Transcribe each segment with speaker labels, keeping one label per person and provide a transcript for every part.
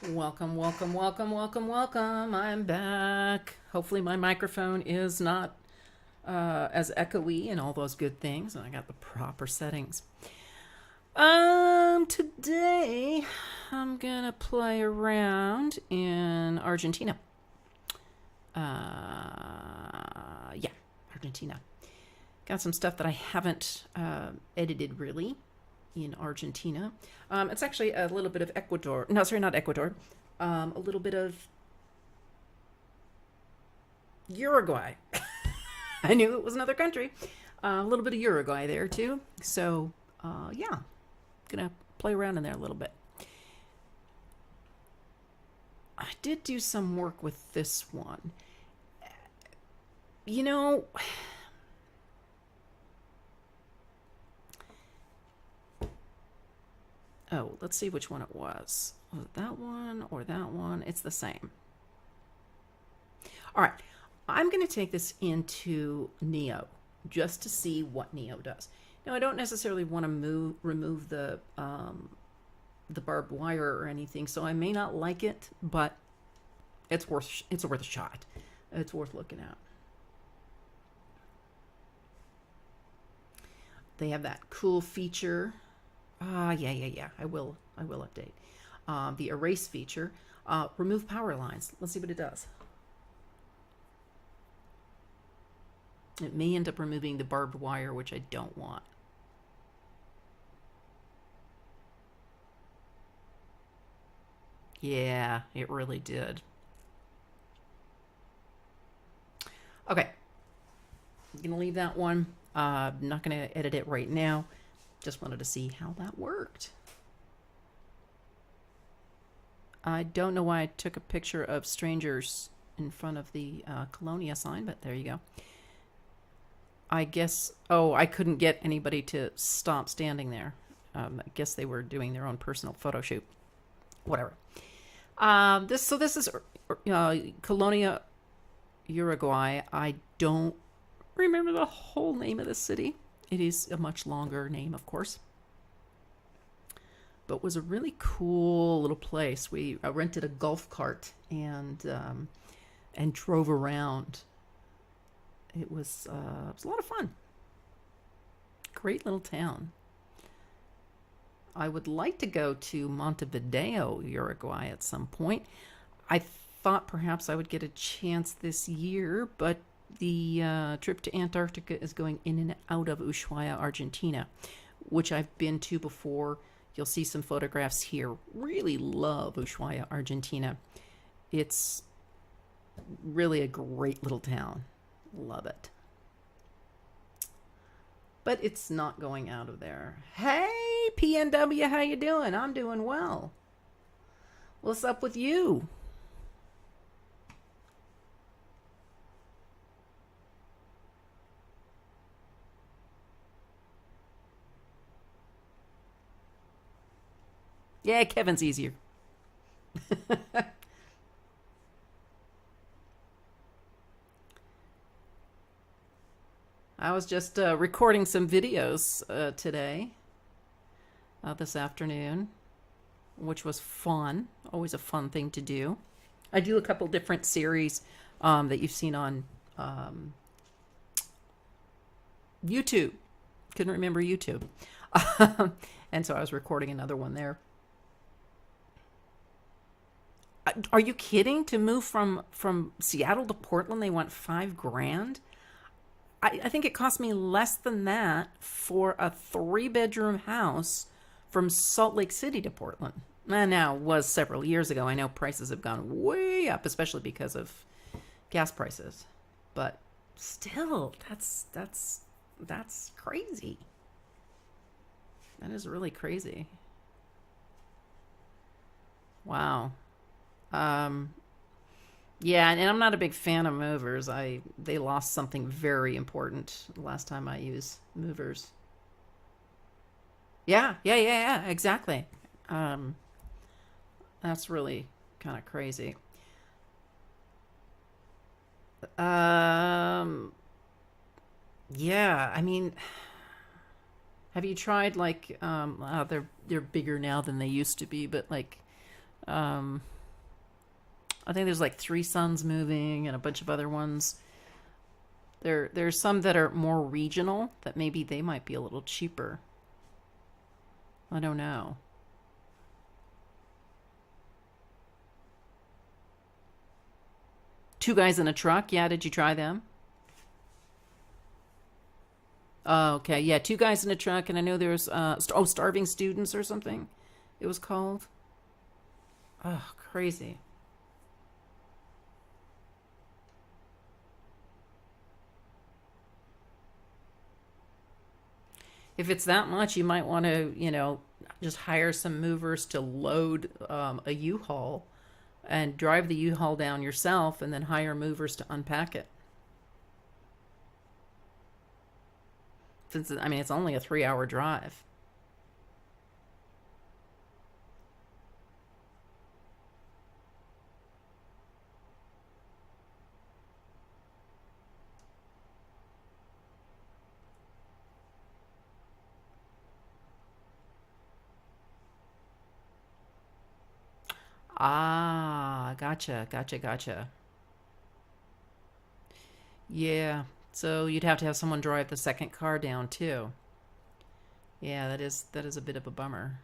Speaker 1: Welcome, welcome, welcome, welcome, welcome. I'm back. Hopefully, my microphone is not as echoey and all those good things. And I got the proper settings. Today I'm gonna play around in Argentina. Yeah, Argentina. Got some stuff that I haven't edited really in Argentina. It's actually a little bit of Ecuador. No, sorry, not Ecuador. A little bit of Uruguay. I knew it was another country. A little bit of Uruguay there too. So, yeah, gonna play around in there a little bit. I did do some work with this one. You know, oh, let's see which one it was. Was it that one or that one? It's the same. All right, I'm going to take this into Neo just to see what Neo does. Now, I don't necessarily want to remove the barbed wire or anything, so I may not like it, but it's worth a shot. It's worth looking at. They have that cool feature. Yeah. I will update. The erase feature. Remove power lines. Let's see what it does. It may end up removing the barbed wire, which I don't want. Yeah, it really did. Okay. I'm going to leave that one. I'm not going to edit it right now. Just wanted to see how that worked. I don't know why I took a picture of strangers in front of the Colonia sign, but there you go. I guess, I couldn't get anybody to stop standing there. I guess they were doing their own personal photo shoot. Whatever. This is Colonia, Uruguay. I don't remember the whole name of the city. It is a much longer name, of course. But was a really cool little place. We rented a golf cart and drove around. It was a lot of fun. Great little town. I would like to go to Montevideo, Uruguay at some point. I thought perhaps I would get a chance this year, but the trip to Antarctica is going in and out of Ushuaia, Argentina, which I've been to before. You'll see some photographs here. Really love Ushuaia, Argentina. It's really a great little town. Love it. But it's not going out of there. Hey, PNW, how you doing? I'm doing well. What's up with you? Yeah, Kevin's easier. I was just recording some videos today, this afternoon, which was fun. Always a fun thing to do. I do a couple different series that you've seen on YouTube. Couldn't remember YouTube. And so I was recording another one there. Are you kidding? To move from Seattle to Portland, they want $5,000. I think it cost me less than that for a 3-bedroom house from Salt Lake City to Portland. And now it was several years ago. I know prices have gone way up, especially because of gas prices. But still, that's crazy. That is really crazy. Wow. Yeah, and I'm not a big fan of movers. They lost something very important last time I used movers. Yeah, exactly. Um, that's really kind of crazy. Um, yeah, I mean, have you tried like they're bigger now than they used to be, but like Um, I think there's like Three Sons Moving and a bunch of other ones. There's some that are more regional that maybe they might be a little cheaper. I don't know. Two Guys in a Truck. Yeah, did you try them? Oh, okay. Yeah, Two Guys in a Truck, and I know there's Starving Students or something. It was called. Oh, crazy. If it's that much, you might want to, just hire some movers to load a U-Haul and drive the U-Haul down yourself, and then hire movers to unpack it. Since I mean, it's only a 3-hour drive. Ah, gotcha, gotcha, gotcha. Yeah. So you'd have to have someone drive the second car down too. Yeah, that is a bit of a bummer.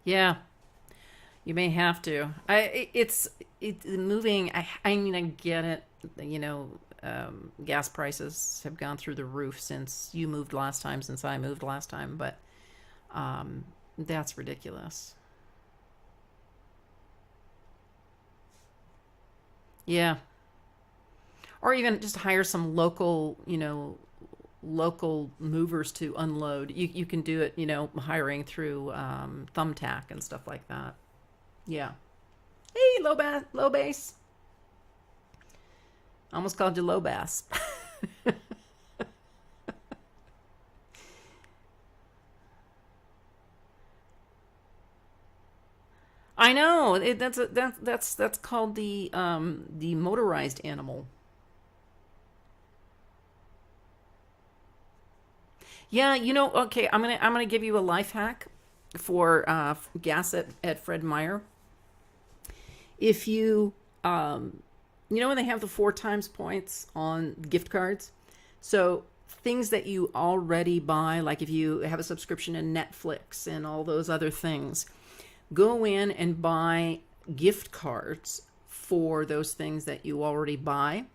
Speaker 1: Yeah, you may have to. It's moving. I mean, I get it. Gas prices have gone through the roof since you moved last time, since I moved last time, but that's ridiculous. Yeah, or even just hire some local movers to unload. You can do it, hiring through Thumbtack and stuff like that. Yeah. Hey, low bass. Almost called you low bass. I know that's called the motorized animal. Yeah, okay, I'm gonna give you a life hack for gas at Fred Meyer. If when they have the 4 times points on gift cards, so things that you already buy, like if you have a subscription in Netflix and all those other things, go in and buy gift cards for those things that you already buy.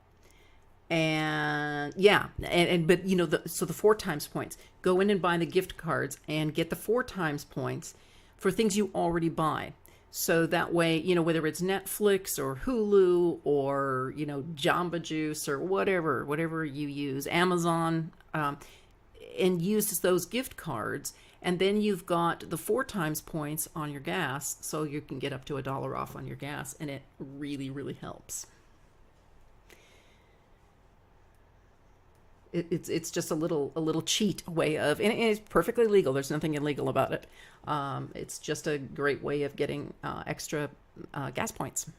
Speaker 1: And yeah, and but so the 4 times points, go in and buy the gift cards and get the 4 times points for things you already buy. So that way, whether it's Netflix or Hulu or Jamba Juice or whatever you use, Amazon, and use those gift cards, and then you've got the 4 times points on your gas, so you can get up to $1 off on your gas, and it really, really helps. It's just a little cheat way of, and it's perfectly legal. There's nothing illegal about it. It's just a great way of getting extra gas points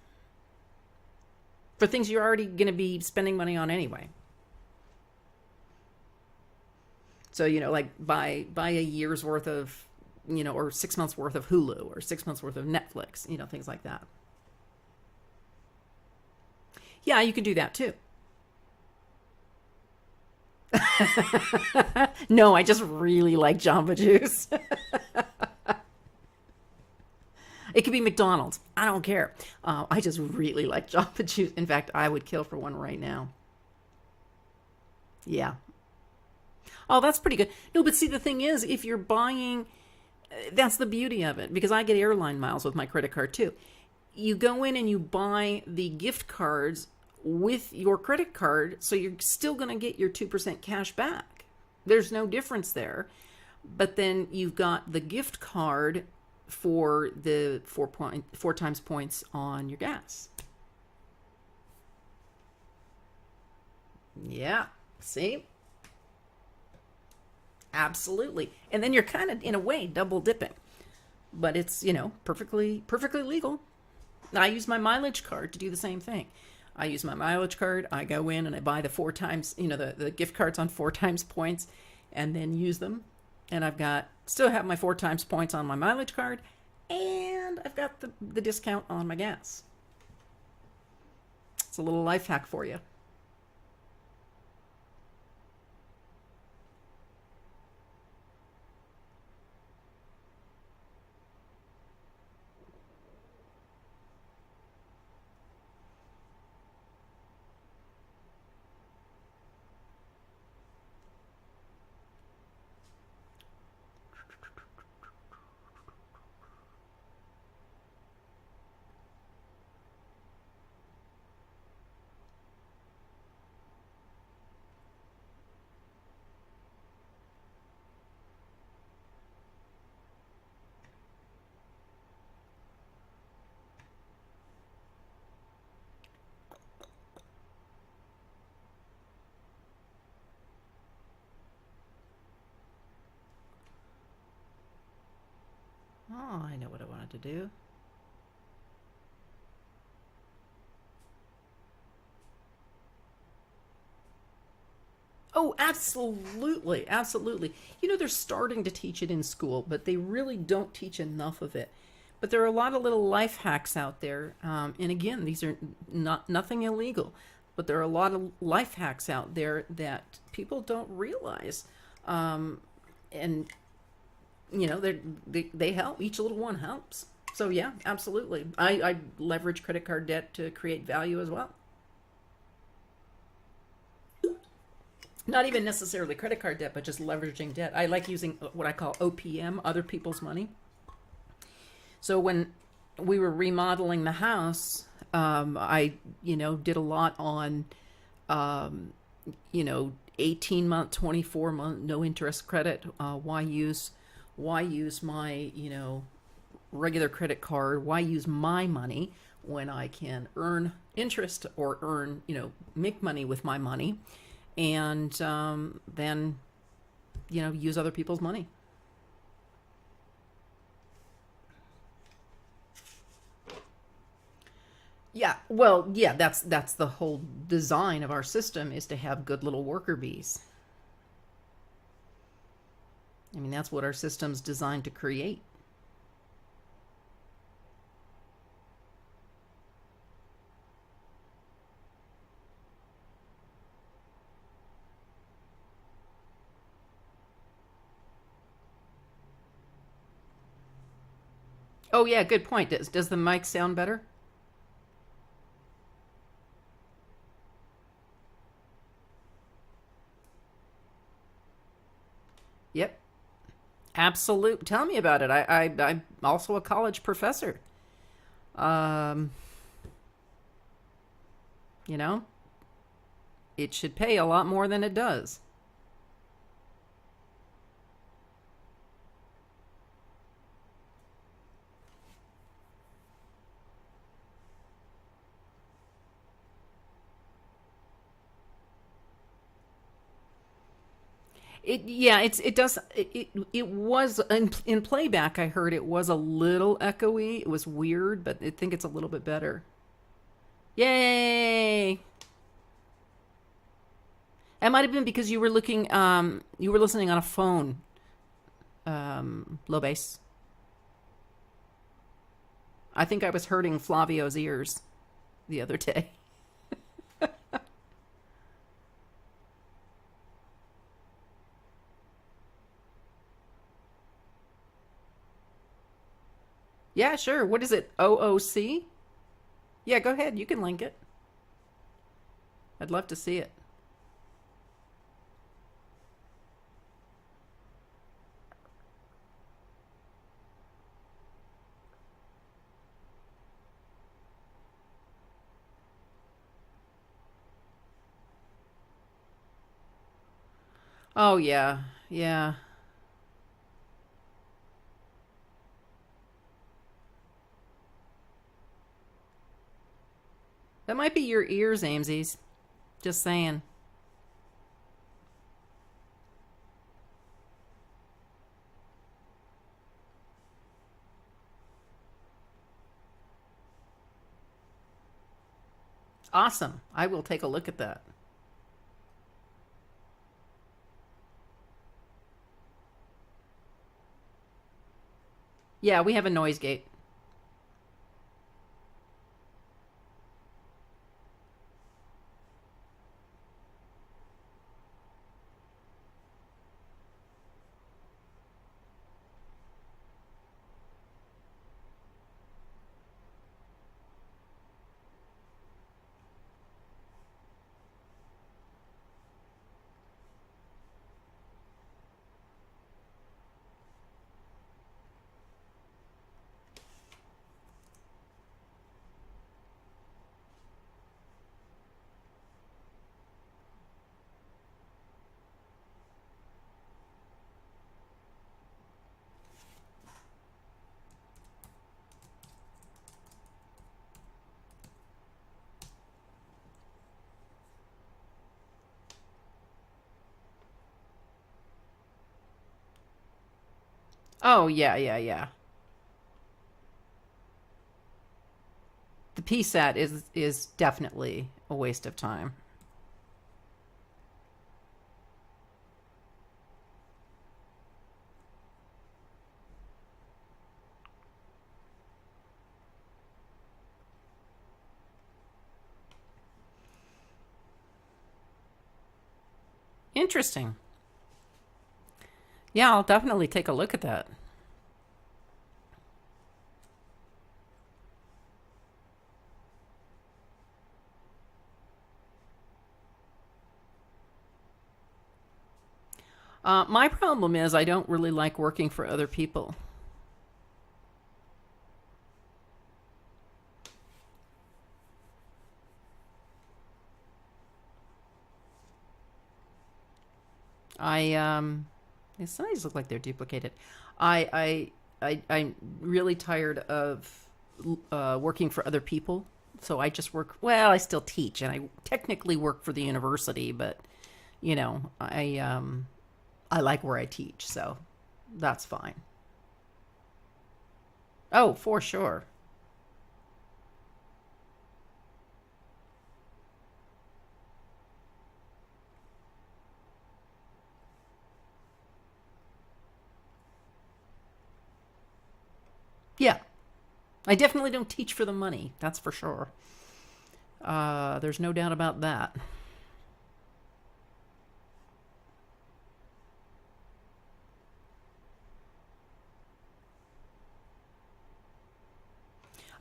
Speaker 1: for things you're already going to be spending money on anyway. So like buy a year's worth of, or 6 months worth of Hulu or 6 months worth of Netflix, things like that. Yeah, you can do that too. No, I just really like Jamba Juice. It could be McDonald's. I don't care. I just really like Jamba Juice. In fact, I would kill for one right now. Yeah. Oh, that's pretty good. No, but see, the thing is, if you're buying, that's the beauty of it, because I get airline miles with my credit card too. You go in and you buy the gift cards with your credit card, so you're still going to get your 2% cash back. There's no difference there. But then you've got the gift card for the 4 times points on your gas. Yeah. See? Absolutely. And then you're kind of, in a way, double dipping. But it's, perfectly legal. I use my mileage card to do the same thing. I use my mileage card. I go in and I buy the 4 times, the gift cards on 4 times points, and then use them. And I've got still have my 4 times points on my mileage card, and I've got the discount on my gas. It's a little life hack for you. Oh, I know what I wanted to do. Oh, absolutely. Absolutely. You know, they're starting to teach it in school, but they really don't teach enough of it. But there are a lot of little life hacks out there. And again, these are not nothing illegal, but there are a lot of life hacks out there that people don't realize. And, you know, they help. Each little one helps. So, yeah, absolutely. I leverage credit card debt to create value as well. Not even necessarily credit card debt, but just leveraging debt. I like using what I call OPM, other people's money. So when we were remodeling the house, I, did a lot on, um, 18-month, 24-month, no interest credit. Why use my, regular credit card? Why use my money when I can earn interest or make money with my money? And then use other people's money. Yeah, well, yeah, that's the whole design of our system, is to have good little worker bees. I mean, that's what our system's designed to create. Oh yeah, good point. Does the mic sound better? Yep, absolute. Tell me about it. I'm also a college professor. Um, you know, it should pay a lot more than it does. It does it was in playback. I heard it was a little echoey. It was weird, but I think it's a little bit better. Yay! It might have been because you were listening on a phone, low bass. I think I was hurting Flavio's ears the other day. Yeah, sure. What is it? OOC? Yeah, go ahead. You can link it. I'd love to see it. Oh yeah, yeah. That might be your ears, Amesies. Just saying. Awesome. I will take a look at that. Yeah, we have a noise gate. Oh, yeah, yeah, yeah. The PSAT is definitely a waste of time. Interesting. Yeah, I'll definitely take a look at that. My problem is I don't really like working for other people. I these eyes look like they're duplicated. I'm really tired of working for other people. So I just work. Well, I still teach, and I technically work for the university, but I like where I teach, so that's fine. Oh, for sure. Yeah, I definitely don't teach for the money. That's for sure. There's no doubt about that.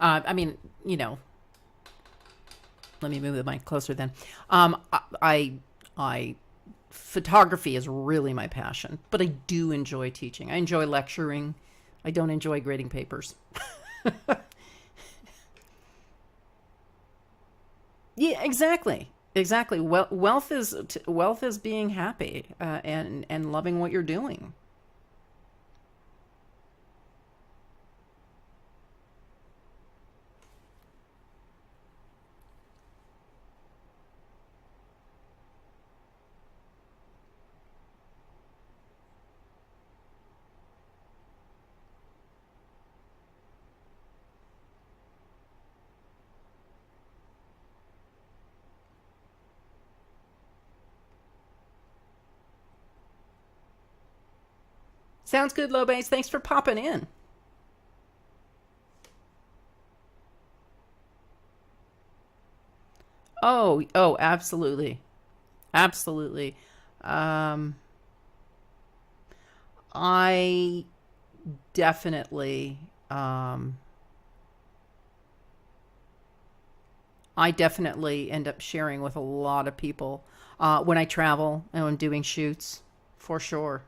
Speaker 1: I mean, you know, let me move the mic closer then. I photography is really my passion, but I do enjoy teaching. I enjoy lecturing. I don't enjoy grading papers. Yeah, exactly. Exactly. Well, wealth is being happy and loving what you're doing. Sounds good, Lobase. Thanks for popping in. Oh, absolutely, absolutely. Um, I definitely, um, I definitely end up sharing with a lot of people when I travel and when doing shoots, for sure.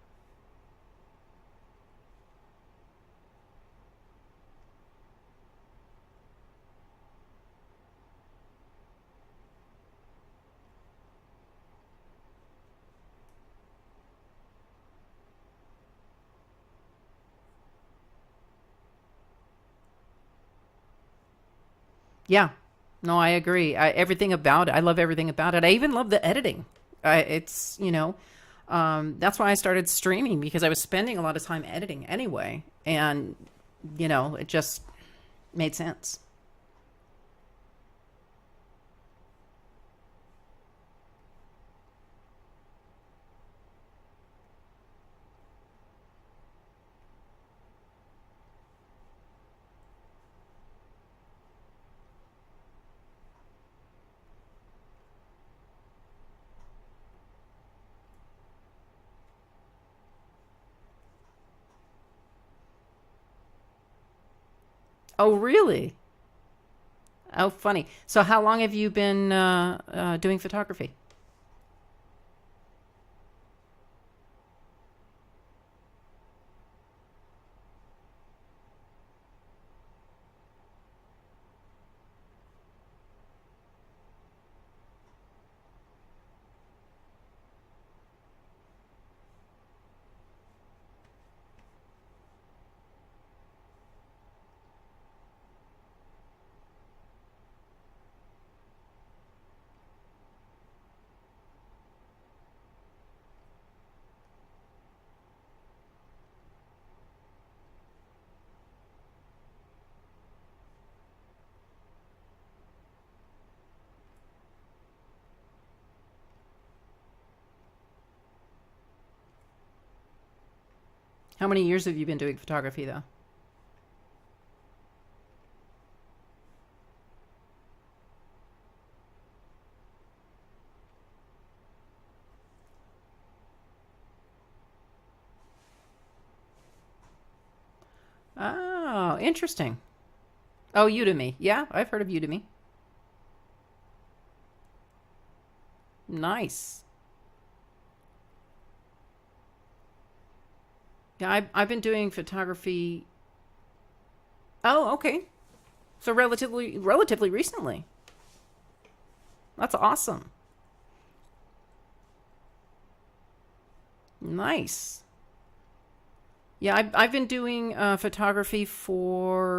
Speaker 1: Yeah, no, I agree. Everything about it, I love everything about it. I even love the editing. It's that's why I started streaming because I was spending a lot of time editing anyway, and it just made sense. Oh, really? Oh, funny. So, how long have you been doing photography? How many years have you been doing photography, though? Oh, interesting. Oh, Udemy. Yeah, I've heard of Udemy. Nice. Yeah, I've been doing photography. Oh, okay. So relatively recently. That's awesome. Nice. Yeah, I've been doing photography for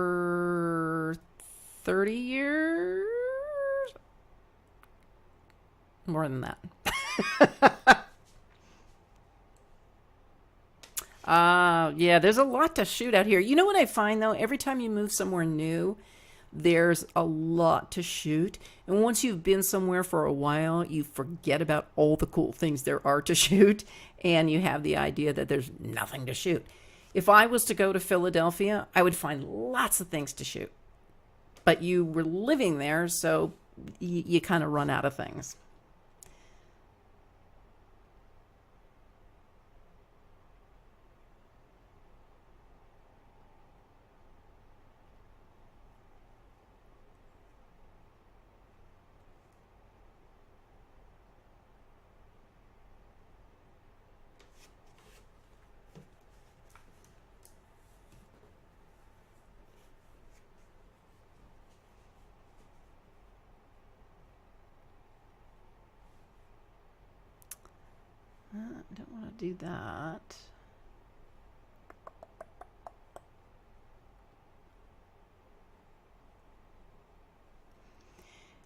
Speaker 1: 30 years. More than that. Yeah, there's a lot to shoot out here. You know what I find though? Every time you move somewhere new, there's a lot to shoot. And once you've been somewhere for a while, you forget about all the cool things there are to shoot, and you have the idea that there's nothing to shoot. If I was to go to Philadelphia, I would find lots of things to shoot. But you were living there, so you kind of run out of things. I don't want to do that.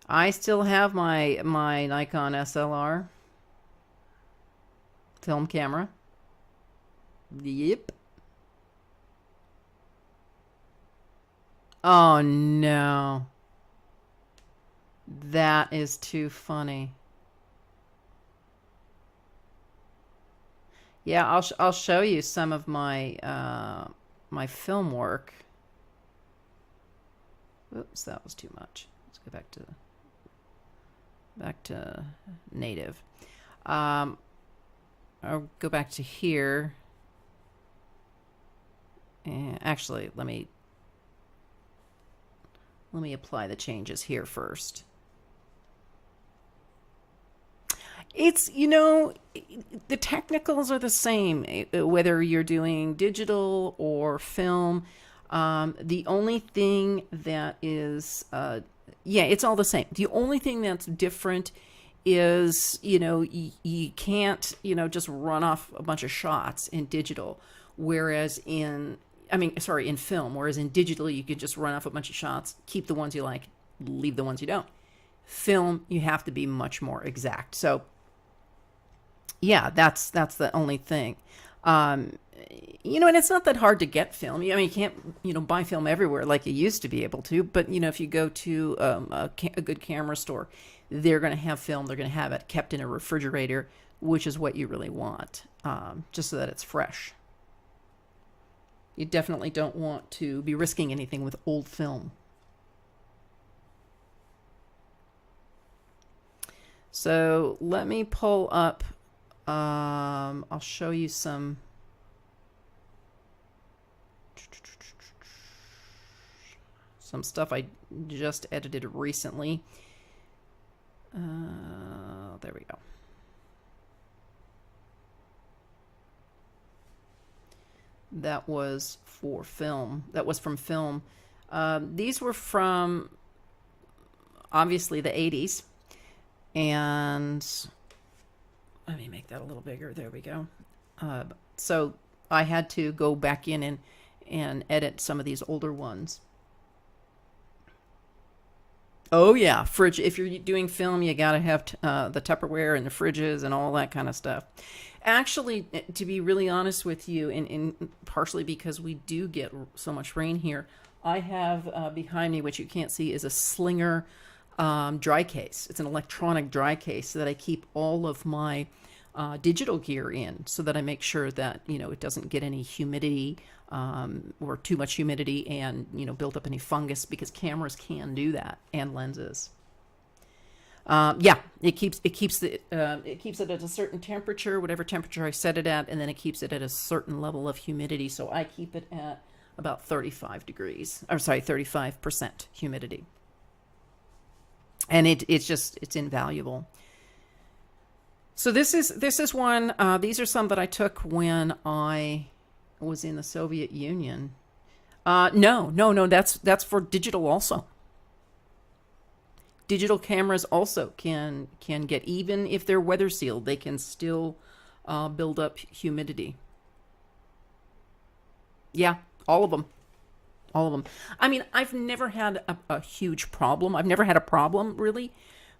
Speaker 1: I still have my Nikon SLR film camera. Yep. Oh no. That is too funny. Yeah, I'll show you some of my my film work. Oops, that was too much. Let's go back to native. Um, I'll go back to here. And actually, let me apply the changes here first. It's, the technicals are the same, whether you're doing digital or film. The only thing that is, yeah, it's all the same. The only thing that's different is, you can't, just run off a bunch of shots in digital, whereas in film, whereas in digital, you can just run off a bunch of shots, keep the ones you like, leave the ones you don't. Film, you have to be much more exact. So, yeah, that's the only thing. Um, and it's not that hard to get film. I mean, you can't, buy film everywhere like you used to be able to. But if you go to a good camera store, they're going to have film. They're going to have it kept in a refrigerator, which is what you really want, just so that it's fresh. You definitely don't want to be risking anything with old film. So let me pull up. I'll show you some. some stuff I just edited recently. There we go. That was for film. That was from film. These were from, obviously, the 80s. And let me make that a little bigger. There we go. So I had to go back in and edit some of these older ones. Oh, yeah. Fridge. If you're doing film, you got to have the Tupperware and the fridges and all that kind of stuff. Actually, to be really honest with you, and partially because we do get so much rain here, I have behind me, which you can't see, is a Slinger dry case. It's an electronic dry case that I keep all of my digital gear in, so that I make sure that, it doesn't get any humidity or too much humidity and, build up any fungus, because cameras can do that, and lenses. Yeah, it keeps it at a certain temperature, whatever temperature I set it at, and then it keeps it at a certain level of humidity. So I keep it at about 35% humidity. And it's invaluable. So this is one. These are some that I took when I was in the Soviet Union. No. That's for digital also. Digital cameras also can get, even if they're weather sealed, they can still build up humidity. Yeah, all of them. All of them. I mean, I've never had a huge problem. I've never had a problem, really.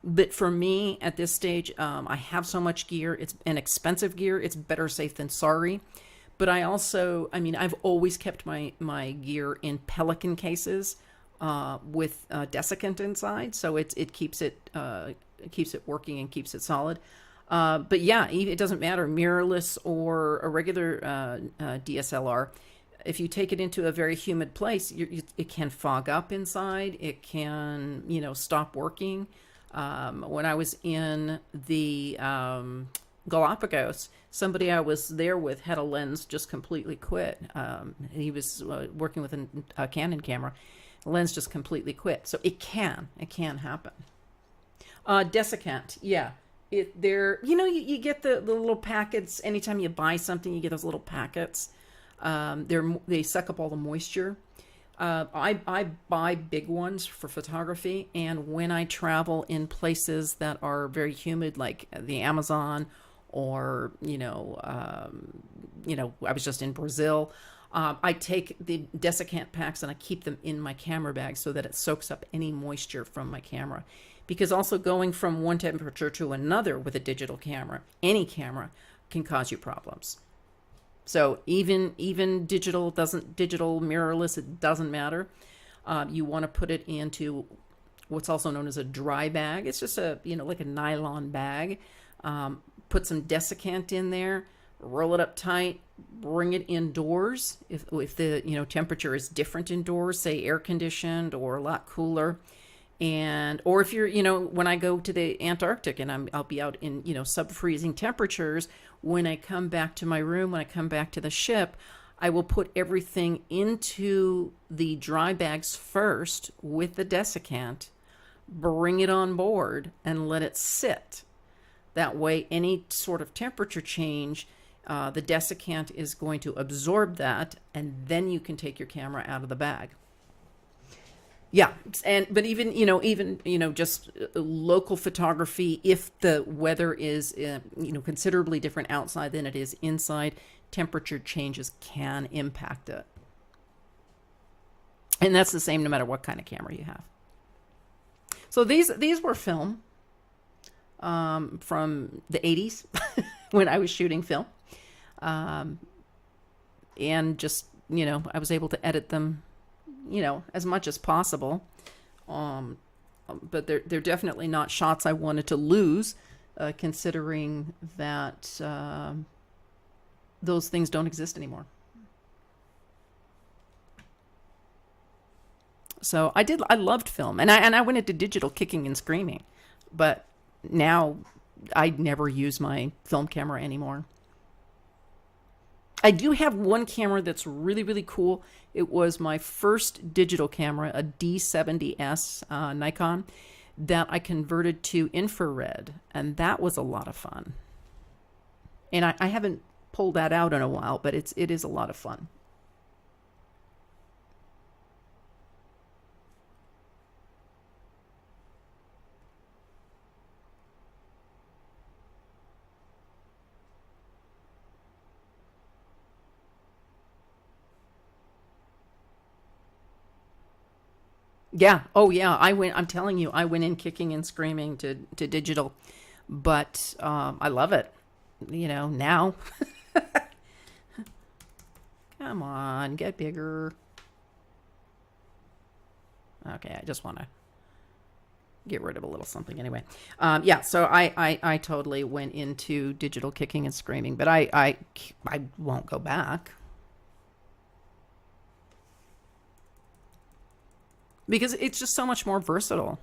Speaker 1: But for me, at this stage, I have so much gear. It's an expensive gear. It's better safe than sorry. But I also, I've always kept my gear in Pelican cases with desiccant inside. So it keeps it working and keeps it solid. But yeah, it doesn't matter, mirrorless or a regular DSLR. If you take it into a very humid place, it can fog up inside. It can, stop working. When I was in the Galapagos, somebody I was there with had a lens just completely quit. He was working with a Canon camera. The lens just completely quit. So it can happen. Desiccant, yeah. You get the little packets. Anytime you buy something, you get those little packets. They suck up all the moisture. I buy big ones for photography, and when I travel in places that are very humid, like the Amazon, or I was just in Brazil, I take the desiccant packs and I keep them in my camera bag so that it soaks up any moisture from my camera. Because also going from one temperature to another with a digital camera, any camera, can cause you problems. So even digital mirrorless, it doesn't matter. You want to put it into what's also known as a dry bag. It's just like a nylon bag. Put some desiccant in there, roll it up tight, bring it indoors. If the temperature is different indoors, say air conditioned or a lot cooler. Or if you're, when I go to the Antarctic and I'll be out in, sub-freezing temperatures, when I come back to my room, when I come back to the ship, I will put everything into the dry bags first with the desiccant, bring it on board, and let it sit. That way, any sort of temperature change, the desiccant is going to absorb that, and then you can take your camera out of the bag. Yeah, but even just local photography, if the weather is considerably different outside than it is inside, temperature changes can impact it. And that's the same no matter what kind of camera you have. So these were film from the 80s when I was shooting film. And just, I was able to edit them as much as possible. But they're definitely not shots I wanted to lose, considering that those things don't exist anymore. So I loved film, and I went into digital kicking and screaming, but now I never use my film camera anymore. I do have one camera that's really, really cool. It was my first digital camera, a D70S Nikon, that I converted to infrared, and that was a lot of fun. And I haven't pulled that out in a while, but it is a lot of fun. Yeah. Oh, yeah. I'm telling you, I went in kicking and screaming to digital, but I love it. Now, come on, get bigger. Okay, I just want to get rid of a little something anyway. Yeah, so I totally went into digital kicking and screaming, but I won't go back because it's just so much more versatile.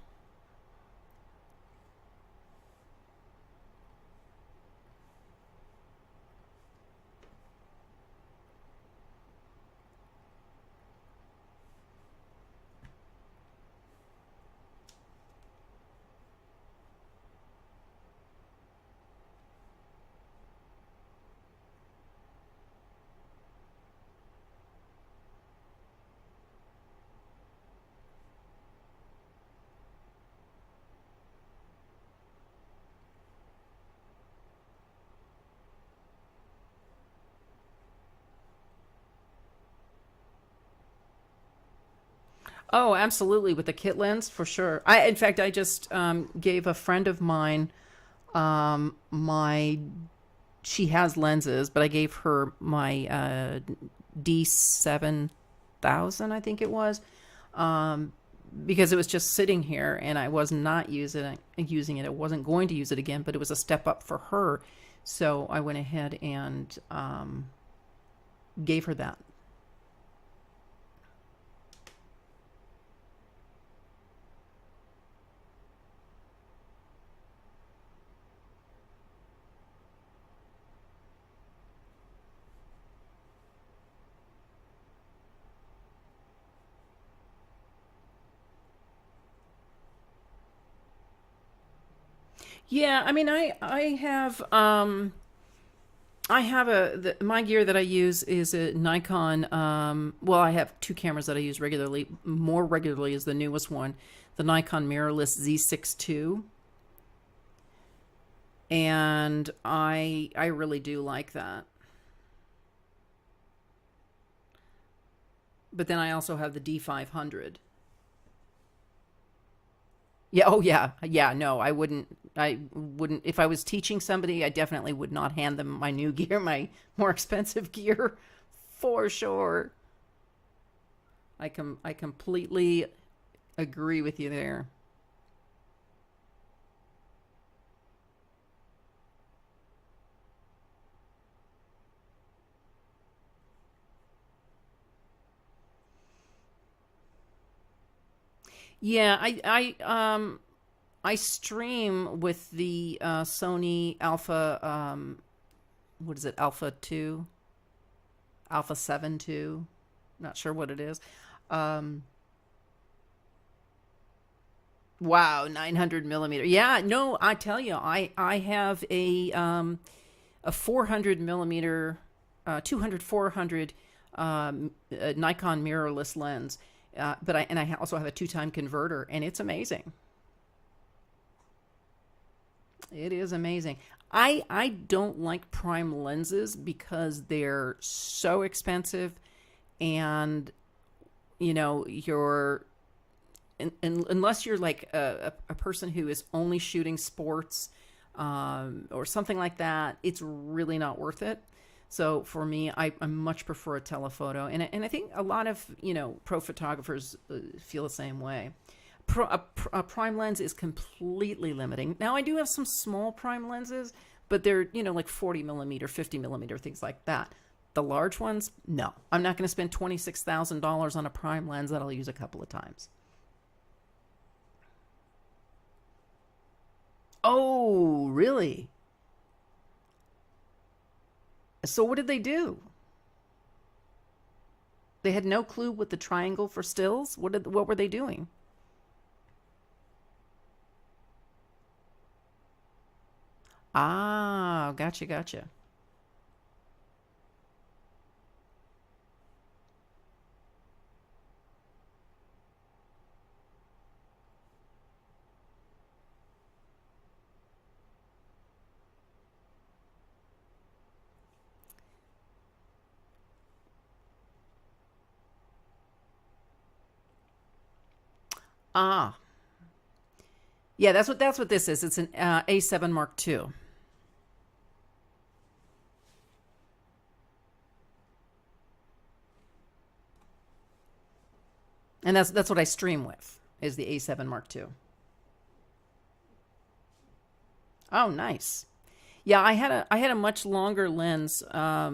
Speaker 1: Oh, absolutely, with the kit lens for sure. In fact, I just gave a friend of mine my. She has lenses, but I gave her my D7000, I think it was, um, because it was just sitting here and I was not using it. I wasn't going to use it again, but it was a step up for her, so I went ahead and gave her that. Yeah, I mean, I have my gear that I use is a Nikon. Well, I have two cameras that I use regularly. More regularly is the newest one, the Nikon mirrorless Z6 II, and I really do like that. But then I also have the D500. Yeah. Oh, yeah. Yeah. No, I wouldn't. I wouldn't. If I was teaching somebody, I definitely would not hand them my new gear, my more expensive gear, for sure. I completely agree with you there. Yeah, I stream with the Sony Alpha. What is it? Alpha 2, Alpha 7 2. Not sure what it is. Um, wow, 900 millimeter. Yeah, no, I tell you, I have a 400 millimeter, 200 400 Nikon mirrorless lens. But I also have a two-time converter, and it's amazing. It is amazing. I don't like prime lenses because they're so expensive, and you're unless you're like a person who is only shooting sports or something like that, it's really not worth it. So for me, I much prefer a telephoto, and I think a lot of pro photographers feel the same way. A prime lens is completely limiting. Now I do have some small prime lenses, but they're like 40 millimeter, 50 millimeter, things like that. The large ones, no, I'm not going to spend $26,000 on a prime lens that I'll use a couple of times. Oh, really? So what did they do? They had no clue with the triangle for stills. What were they doing? Ah, gotcha, gotcha. Ah, yeah, that's what this is. It's an A7 Mark II, and that's what I stream with. Is the A7 Mark II. Oh, nice. Yeah, I had a much longer lens. Yeah,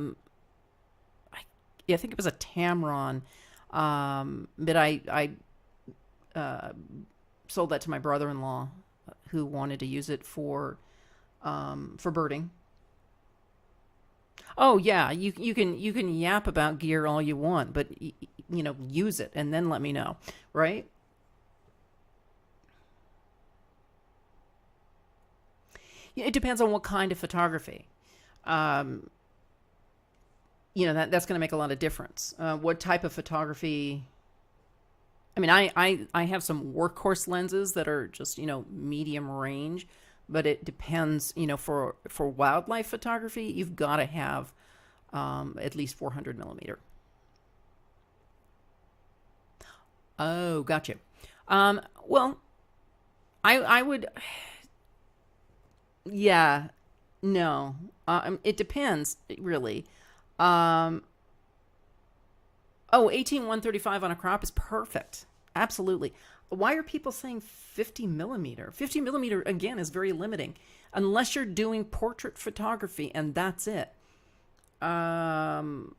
Speaker 1: I think it was a Tamron, but I uh, sold that to my brother-in-law, who wanted to use it for birding. Oh yeah, you can yap about gear all you want, but use it and then let me know, right? Yeah, it depends on what kind of photography. Um, that's going to make a lot of difference. What type of photography? I mean, I have some workhorse lenses that are just medium range, but it depends. For wildlife photography, you've got to have at least 400 millimeter. Oh, gotcha. Well, I would, yeah, no. It depends, really. Um, oh, 18135 on a crop is perfect. Absolutely. Why are people saying 50 millimeter? 50 millimeter, again, is very limiting. Unless you're doing portrait photography and that's it. Um,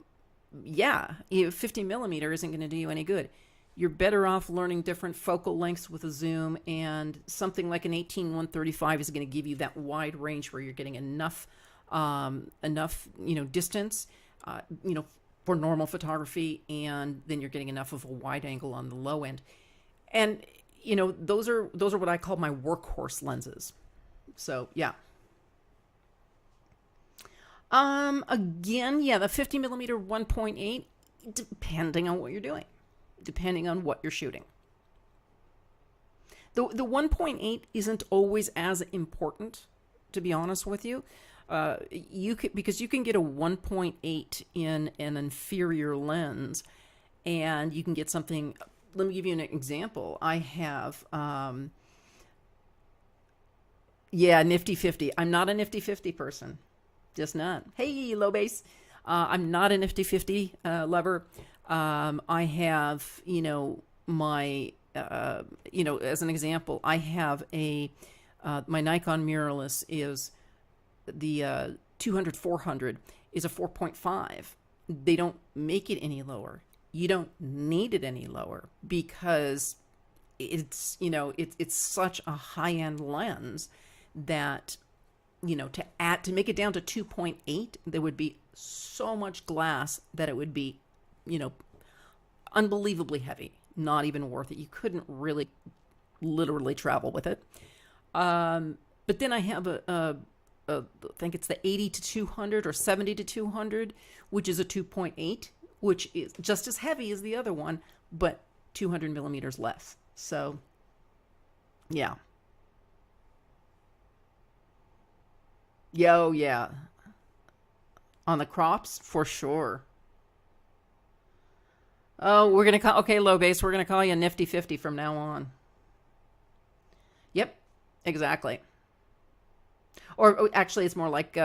Speaker 1: yeah, 50 millimeter isn't going to do you any good. You're better off learning different focal lengths with a zoom, and something like an 18135 is going to give you that wide range where you're getting enough distance, you know, for normal photography, and then you're getting enough of a wide angle on the low end. And those are what I call my workhorse lenses. So yeah. Again, yeah, the 50 millimeter 1.8, depending on what you're doing, depending on what you're shooting. The 1.8 isn't always as important, to be honest with you. Because you can get a 1.8 in an inferior lens, and you can get something. Let me give you an example. I have, yeah, nifty 50. I'm not a nifty 50 person. Just not. Hey, low base. I'm not a nifty 50 lover. I have, my, as an example, I have my Nikon mirrorless is the 200 400 is a 4.5. They don't make it any lower. You don't need it any lower because it's such a high end lens that to make it down to 2.8, there would be so much glass that it would be you know unbelievably heavy, not even worth it. You couldn't really literally travel with it. But then I have I think it's the 80 to 200 or 70 to 200, which is a 2.8, which is just as heavy as the other one, but 200 millimeters less. So, yeah. Yo, yeah. On the crops, for sure. Oh, we're going to call, okay, low base, we're going to call you Nifty 50 from now on. Yep, exactly. Or actually, it's more like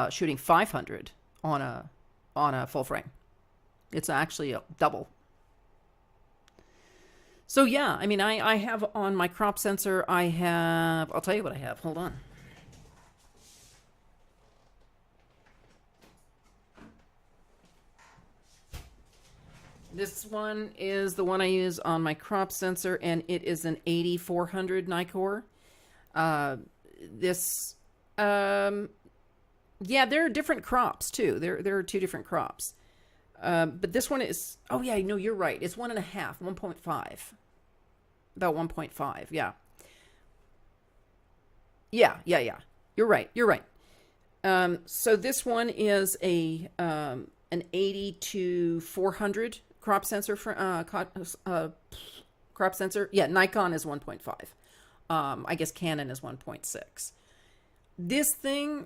Speaker 1: shooting 500 on a full frame. It's actually a double. So yeah, I mean, I have on my crop sensor, I'll tell you what I have. Hold on. This one is the one I use on my crop sensor, and it is an 8400 Nikkor. Uh, this, um, yeah, there are different crops too. There are two different crops. But this one is, oh yeah, no, you're right. It's 1.5, 1.5, about 1.5. Yeah. Yeah. You're right. You're right. So this one is an 80 to 400 crop sensor crop sensor. Yeah, Nikon is 1.5. I guess Canon is 1.6. This thing,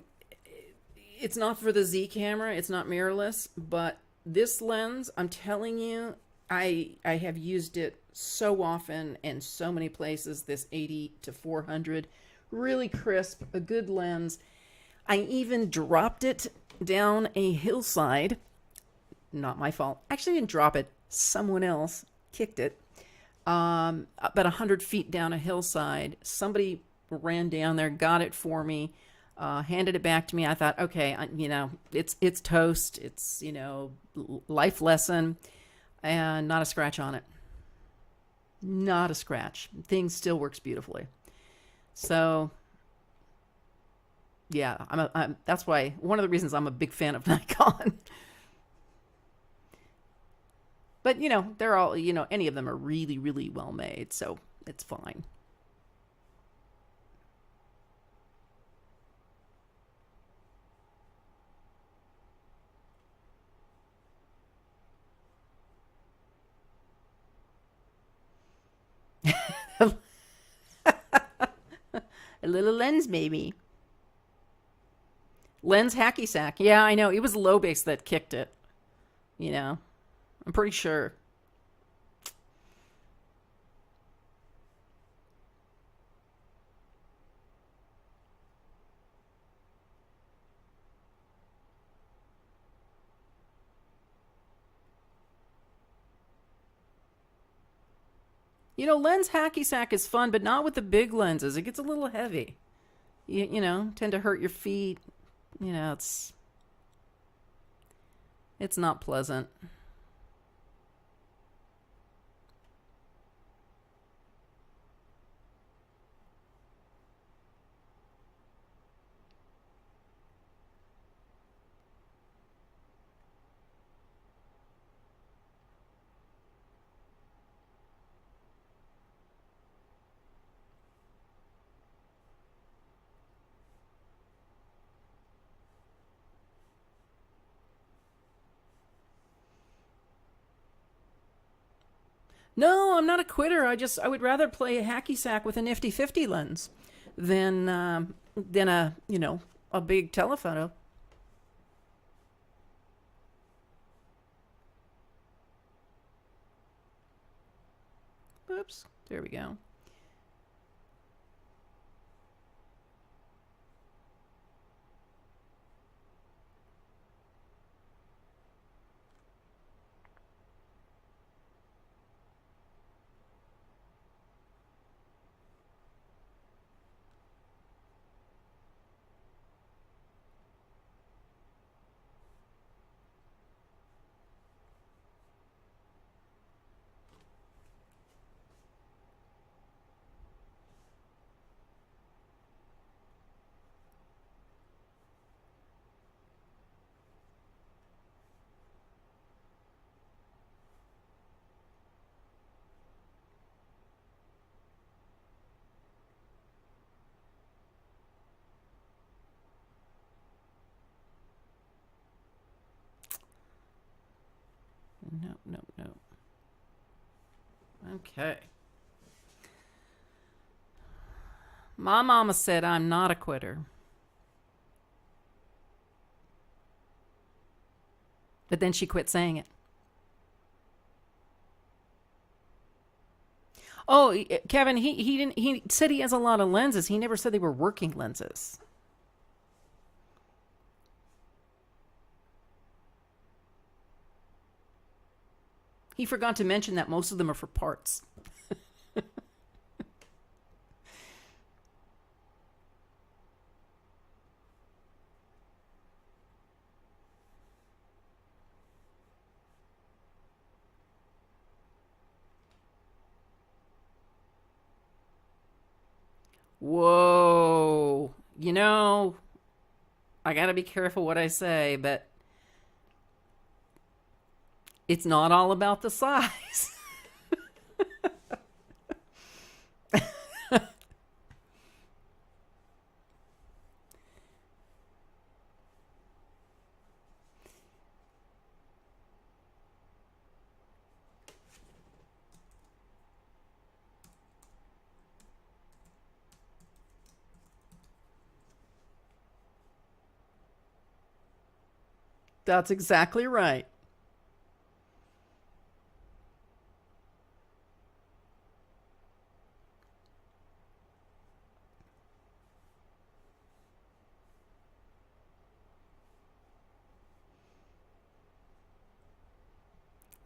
Speaker 1: it's not for the Z camera. It's not mirrorless, but this lens, I'm telling you, I have used it so often in so many places. This 80 to 400, really crisp, a good lens. I even dropped it down a hillside. Not my fault. Actually, I didn't drop it. Someone else kicked it. About 100 feet down a hillside. Somebody ran down there, got it for me, handed it back to me. I thought, okay, it's toast. It's, life lesson, and not a scratch on it. Not a scratch. Thing still works beautifully. So yeah, that's why one of the reasons I'm a big fan of Nikon. But they're all, any of them are really, really well made, so it's fine. A little lens, maybe. Lens hacky sack. Yeah, I know. It was low base that kicked it. You know, I'm pretty sure. Lens hacky sack is fun, but not with the big lenses. It gets a little heavy. Tend to hurt your feet. It's not pleasant. No, I'm not a quitter. I would rather play a hacky sack with a nifty 50 lens than a big telephoto. Oops, there we go. No, no, no. Okay. My mama said I'm not a quitter. But then she quit saying it. Oh, Kevin, he didn't. He said he has a lot of lenses. He never said they were working lenses. He forgot to mention that most of them are for parts. Whoa. I got to be careful what I say, but It's not all about the size. That's exactly right.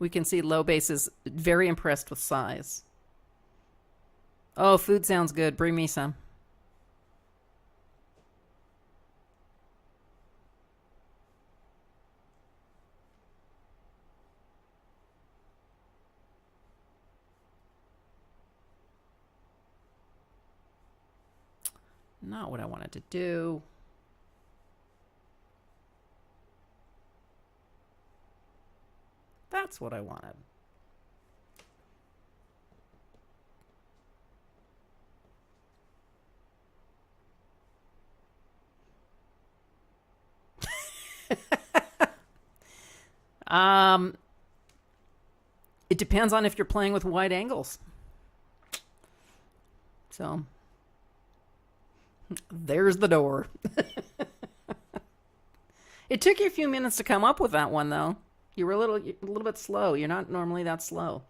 Speaker 1: We can see low base is very impressed with size. Oh, food sounds good. Bring me some. Not what I wanted to do. That's what I wanted. um, it depends on if you're playing with wide angles. So, there's the door. It took you a few minutes to come up with that one, though. You were a little bit slow. You're not normally that slow.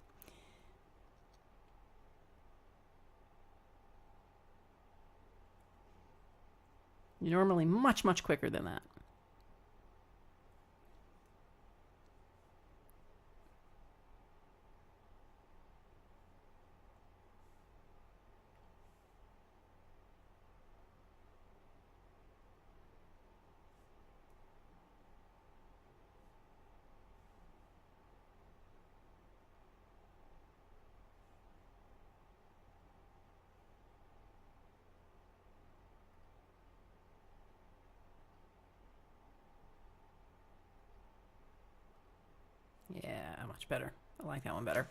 Speaker 1: You're normally much, much quicker than that. Yeah, much better. I like that one better.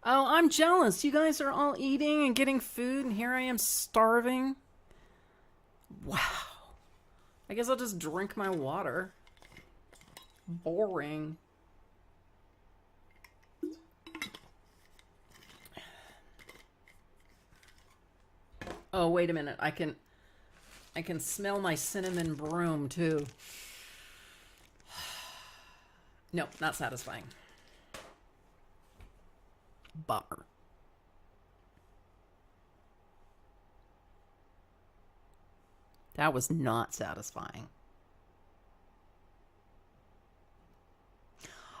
Speaker 1: Oh, I'm jealous. You guys are all eating and getting food, and here I am starving. Wow. I guess I'll just drink my water. Boring. Oh, wait a minute. I can smell my cinnamon broom too. No, not satisfying. Bummer. That was not satisfying.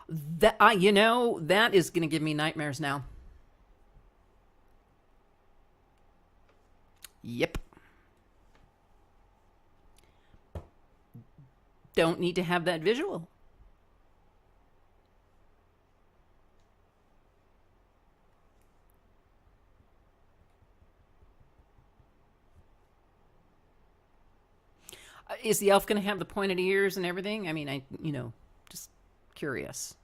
Speaker 1: That that is going to give me nightmares now. Yep. Don't need to have that visual. Is the elf going to have the pointed ears and everything? I mean, just curious.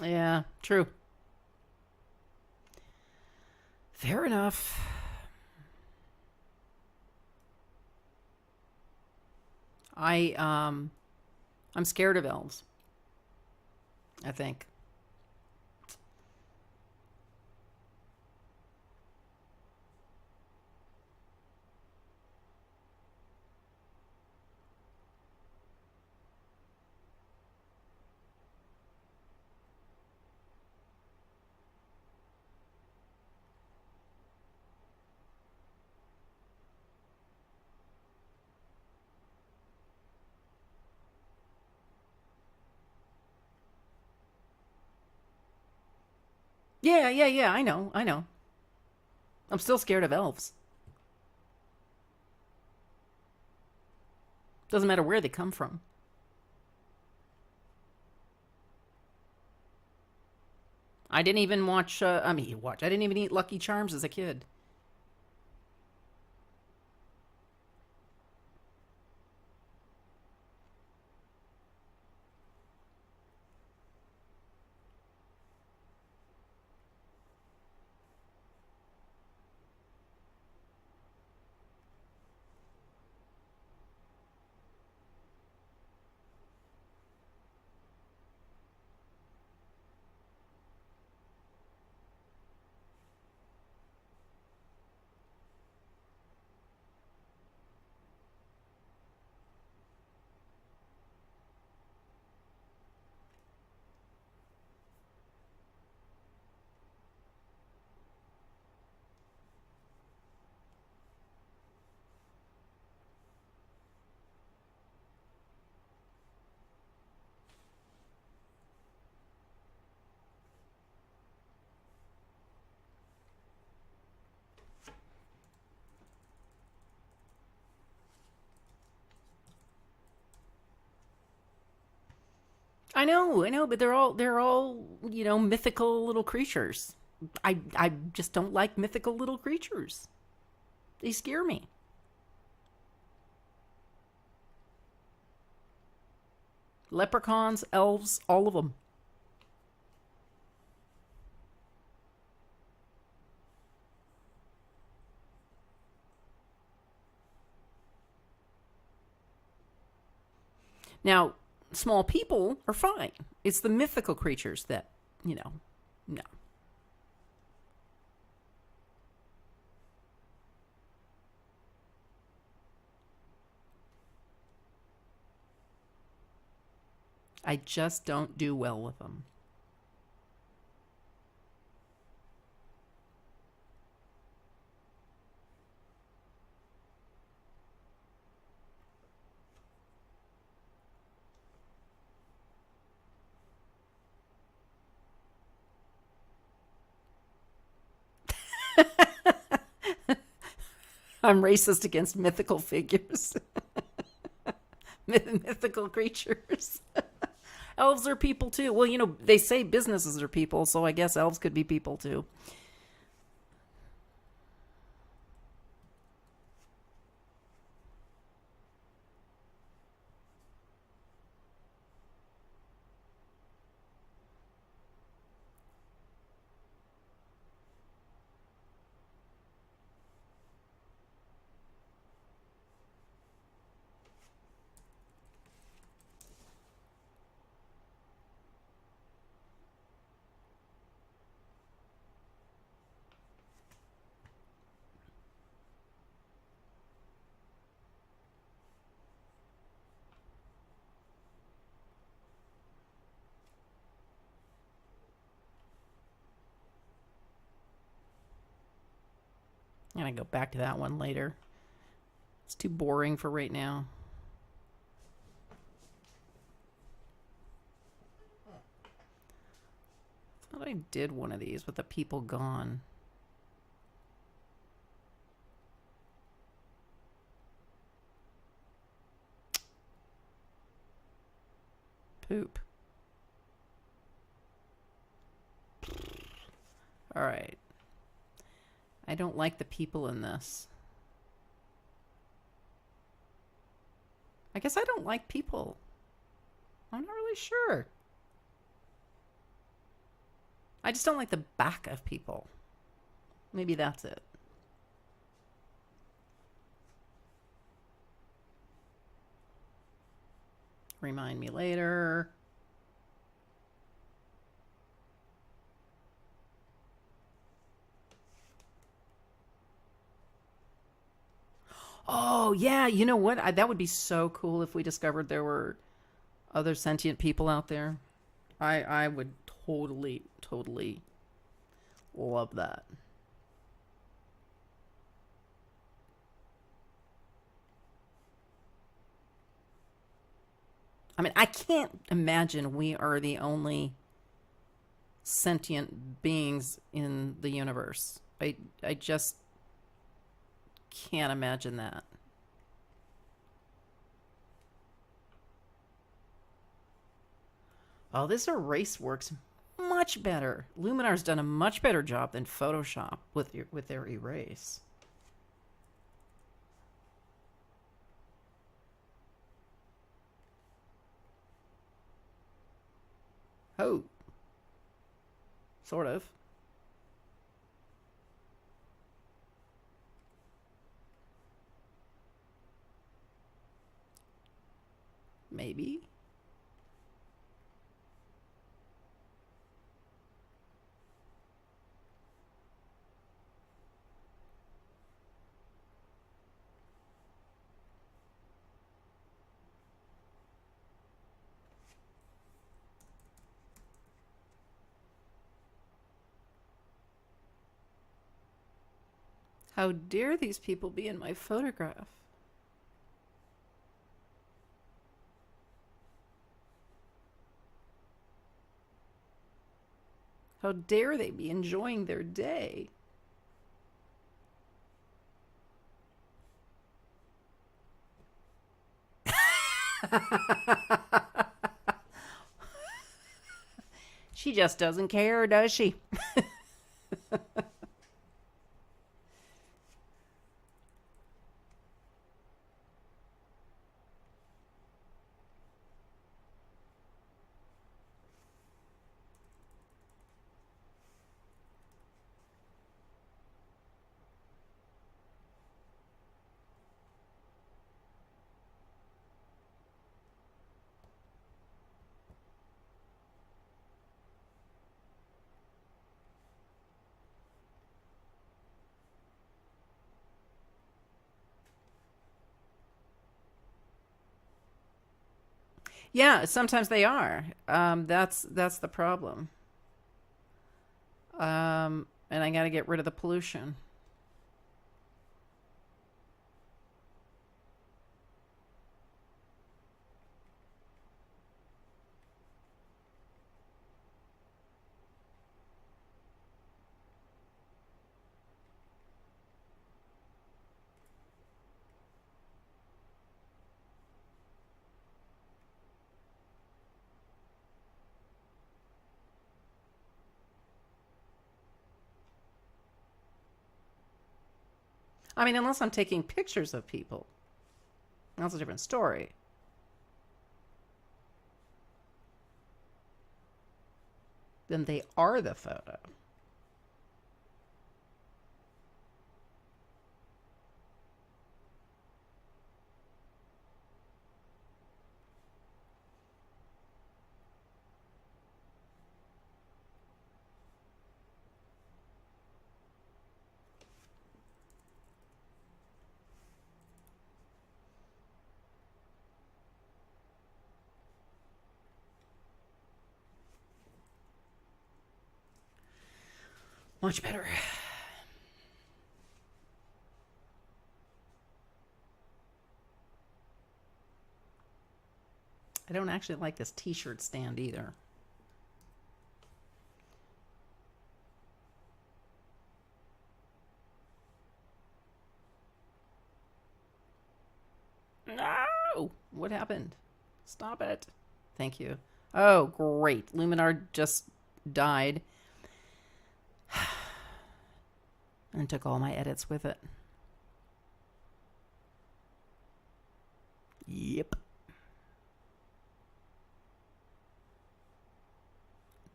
Speaker 1: Yeah, true. Fair enough. I'm scared of elves. I think. Yeah, yeah, yeah. I know. I know. I'm still scared of elves. Doesn't matter where they come from. I didn't even watch. I mean, watch. I didn't even eat Lucky Charms as a kid. I know, but they're all mythical little creatures. I just don't like mythical little creatures. They scare me. Leprechauns, elves, all of them. Now, small people are fine. It's the mythical creatures that, no. I just don't do well with them. I'm racist against mythical figures, mythical creatures. Elves are people too. Well, they say businesses are people, so I guess elves could be people too. I'm gonna go back to that one later. It's too boring for right now. I thought I did one of these with the people gone. Poop. All right. I don't like the people in this. I guess I don't like people. I'm not really sure. I just don't like the back of people. Maybe that's it. Remind me later. Oh, yeah. You know what? That would be so cool if we discovered there were other sentient people out there. I would totally, totally love that. I mean, I can't imagine we are the only sentient beings in the universe. I just can't imagine that. Oh, this erase works much better. Luminar's done a much better job than Photoshop with their erase. Oh, sort of. Maybe. How dare these people be in my photograph? How dare they be enjoying their day? She just doesn't care, does she? Yeah, sometimes they are. That's the problem. And I got to get rid of the pollution. I mean, unless I'm taking pictures of people, that's a different story. Then they are the photo. Much better. I don't actually like this t-shirt stand either. No! What happened? Stop it. Thank you. Oh, great. Luminar just died and took all my edits with it. Yep.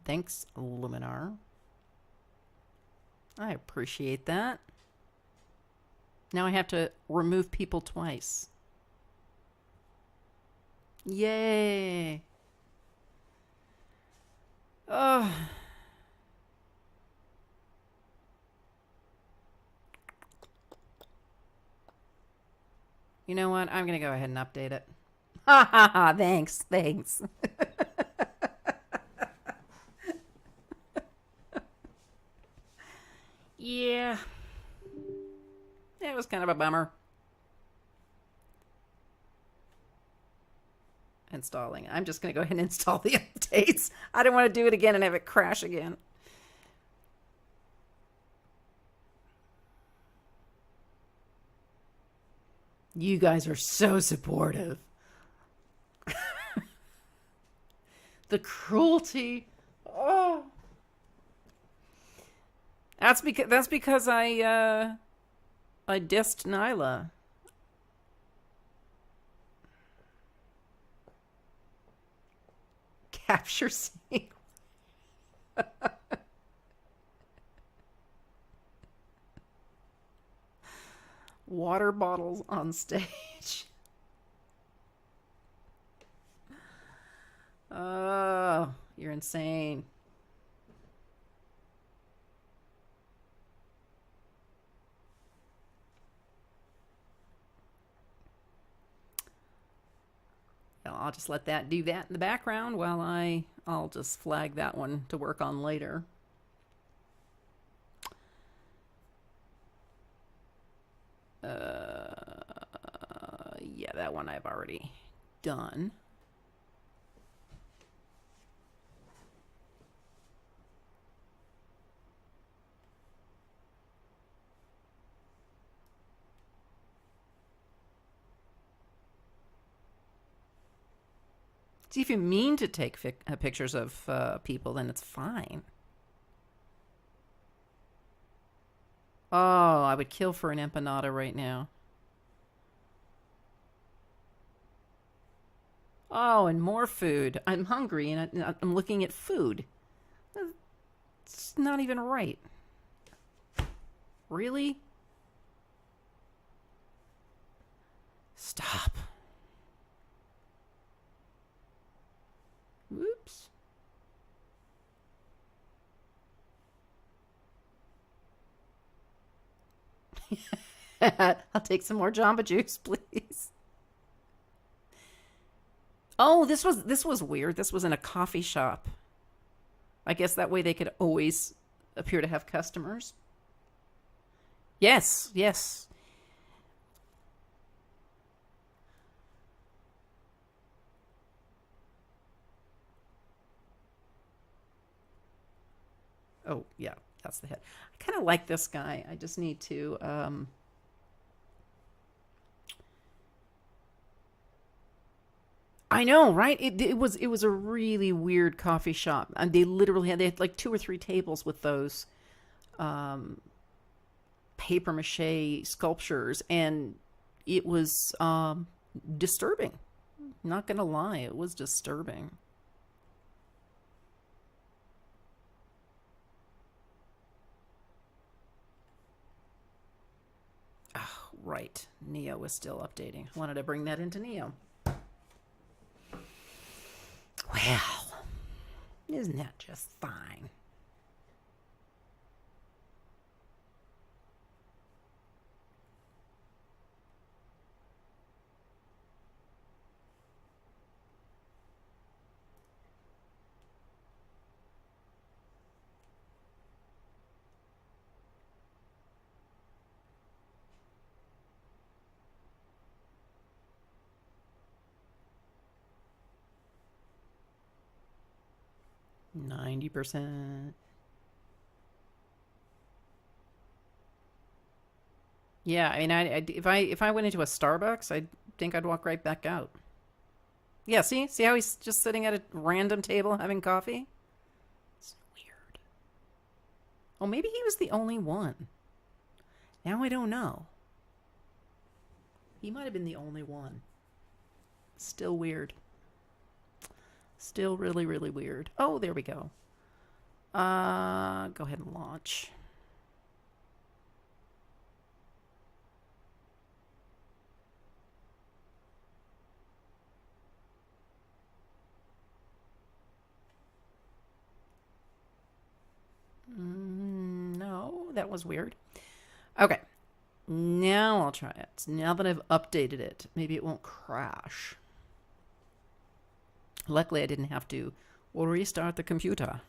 Speaker 1: Thanks, Luminar. I appreciate that. Now I have to remove people twice. Yay. Oh. You know what? I'm going to go ahead and update it. Ha ha ha. Thanks. Thanks. Yeah. It was kind of a bummer. Installing. I'm just going to go ahead and install the update. States. I don't want to do it again and have it crash again. You guys are so supportive. The cruelty. Oh. That's because I dissed Nyla. Capture scene. Water bottles on stage. Oh, you're insane. Well, I'll just let that do that in the background while I'll just flag that one to work on later. Yeah, that one I've already done. See, if you mean to take pictures of people, then it's fine. Oh, I would kill for an empanada right now. Oh, and more food. I'm hungry and I'm looking at food. It's not even right. Really? Stop. Oops. I'll take some more Jamba Juice, please. Oh, this was weird. This was in a coffee shop. I guess that way they could always appear to have customers. Yes, yes. Oh, yeah, that's the head. I kind of like this guy. I just need to I know, right? It was a really weird coffee shop, and they had like two or three tables with those um, paper mache sculptures, and it was disturbing. Not gonna lie, it was disturbing. Oh, right, Neo was still updating. Wanted to bring that into Neo. Well, isn't that just fine? 90%. Yeah, I mean, if I went into a Starbucks, I think I'd walk right back out. Yeah, see how he's just sitting at a random table having coffee. It's weird. Oh, maybe he was the only one. Now I don't know. He might have been the only one. Still weird. Still really, really weird. Oh, there we go. Go ahead and launch. No, that was weird. Okay, now I'll try it. Now that I've updated it, maybe it won't crash. Luckily, I didn't have to restart the computer.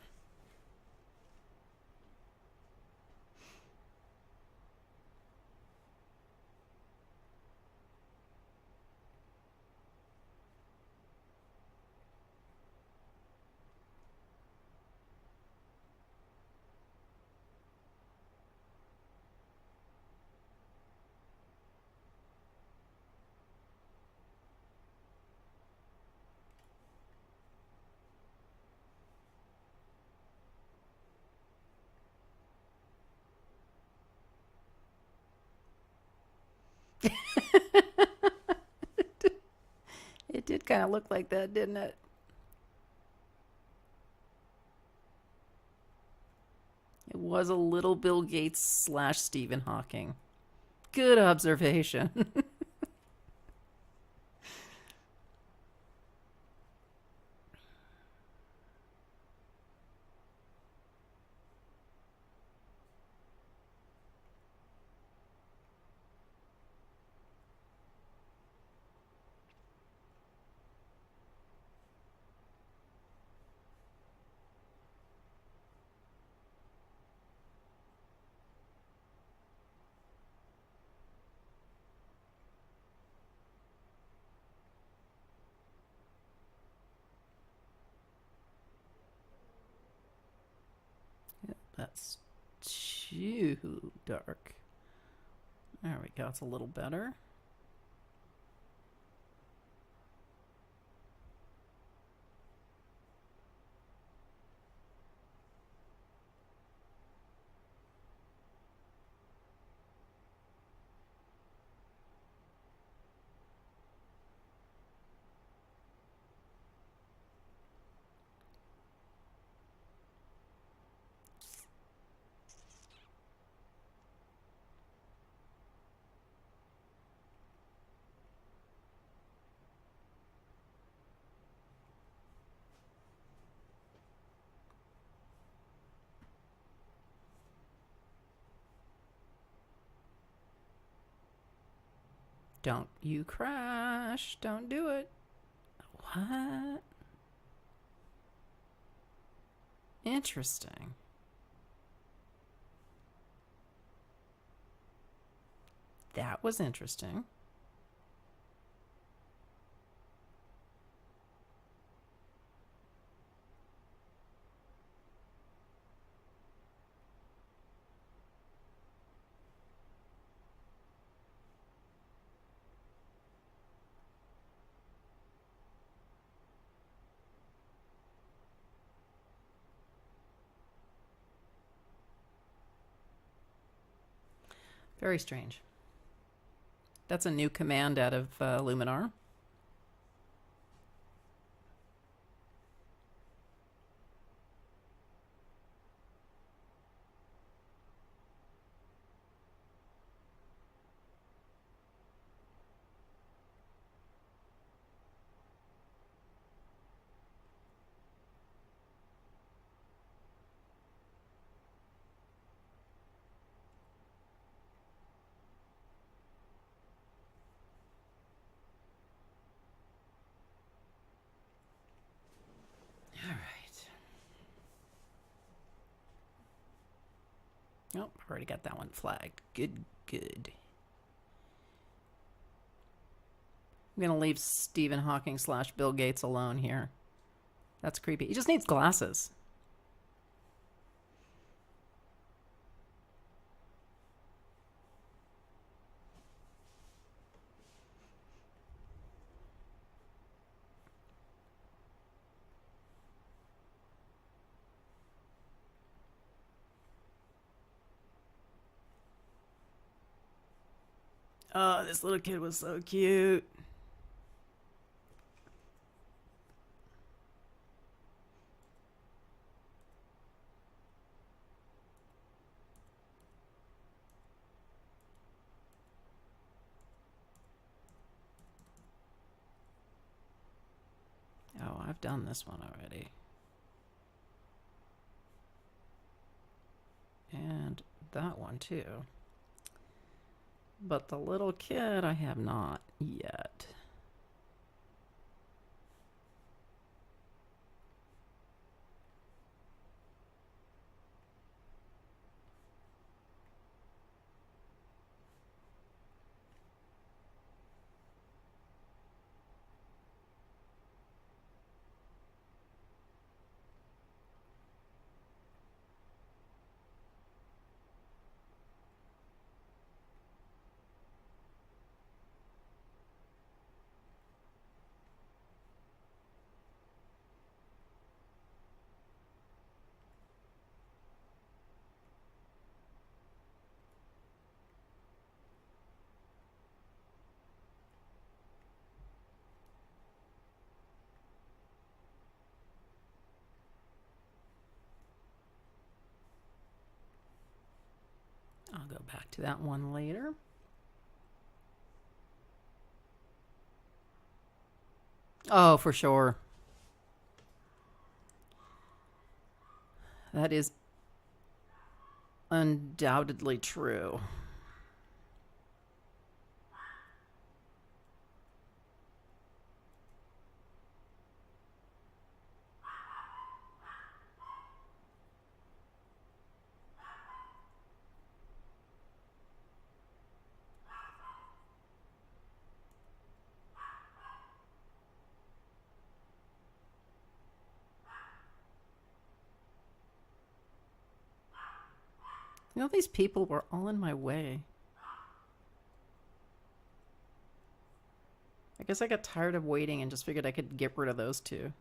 Speaker 1: did kind of look like that, didn't it? It was a little Bill Gates slash Stephen Hawking. Good observation. That's too dark. There we go. It's a little better. Don't you crash. Don't do it. What? Interesting. That was interesting. Very strange. That's a new command out of Luminar. All right. Oh, already got that one flagged. Good, good. I'm going to leave Stephen Hawking slash Bill Gates alone here. That's creepy. He just needs glasses. Oh, this little kid was so cute. Oh, I've done this one already. And that one too. But the little kid I have not yet. go back to that one later. Oh, for sure. That is undoubtedly true. You know, these people were all in my way. I guess I got tired of waiting and just figured I could get rid of those two.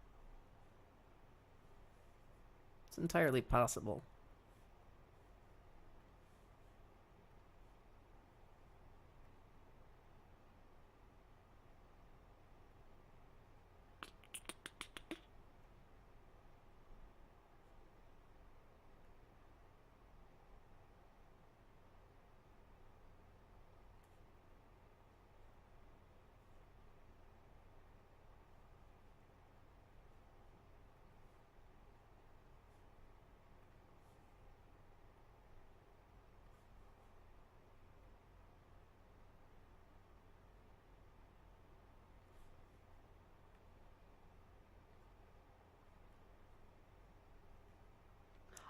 Speaker 1: It's entirely possible.